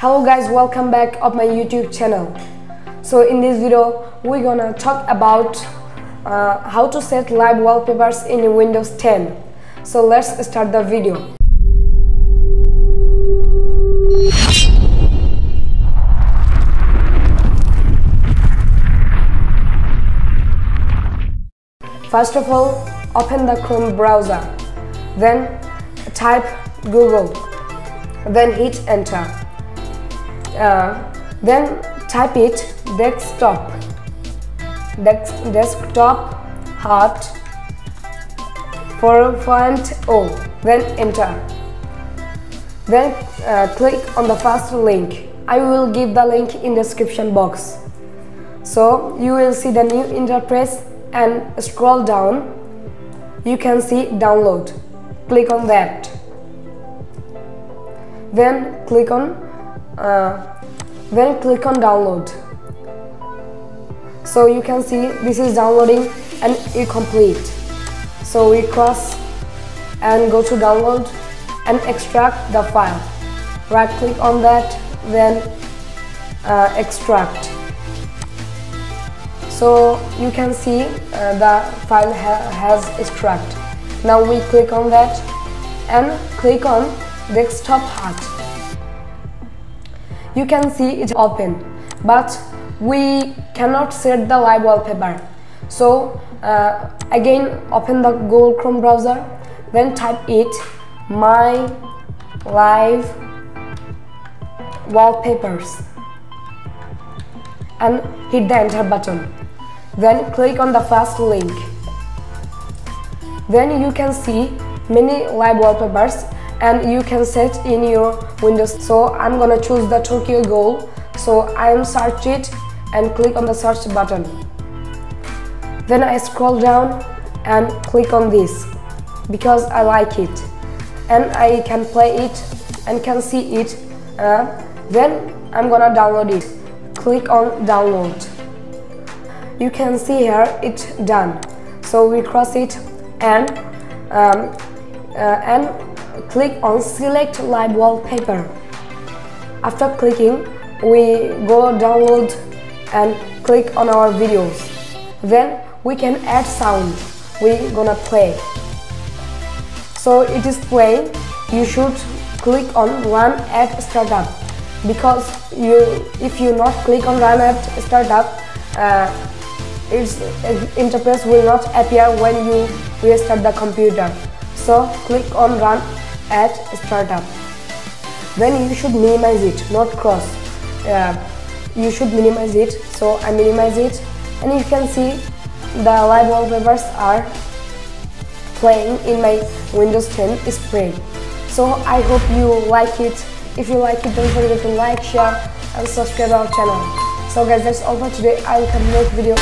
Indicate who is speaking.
Speaker 1: Hello guys, welcome back of my YouTube channel. So in this video we're gonna talk about how to set live wallpapers in Windows 10. So let's start the video. First of all, open the Chrome browser, then type Google, then hit enter. Then type it Desktophut, then enter. Then click on the first link. I will give the link in the description box. So you will see the new interface and scroll down. You can see download. Click on that. Then click on download. So you can see this is downloading and it complete. So we cross and go to download and extract the file. Right click on that, then extract. So you can see the file has extract. Now we click on that and click on Desktophut. You can see it open, but we cannot set the live wallpaper. So again open the Google Chrome browser, then type it My Live Wallpapers and hit the enter button. Then click on the first link. Then you can see many live wallpapers and you can set in your Windows. So I'm gonna choose the Tokyo Gold. So I am search it and click on the search button. Then I scroll down and click on this because I like it and I can play it and can see it. Then I'm gonna download it. Click on download. You can see here it's done. So we cross it and click on select live wallpaper. After clicking, we go download and click on our videos. Then we can add sound. We gonna play. So it is playing. You should click on run at startup because if you not click on run at startup, its interface will not appear when you restart the computer. So click on run at startup. Then you should minimize it, not cross. You should minimize it. So I minimize it and you can see the live wallpapers are playing in my Windows 10 screen. So I hope you like it. If you like it, don't forget to like, share and subscribe our channel. So guys, that's all for today. I will come next video.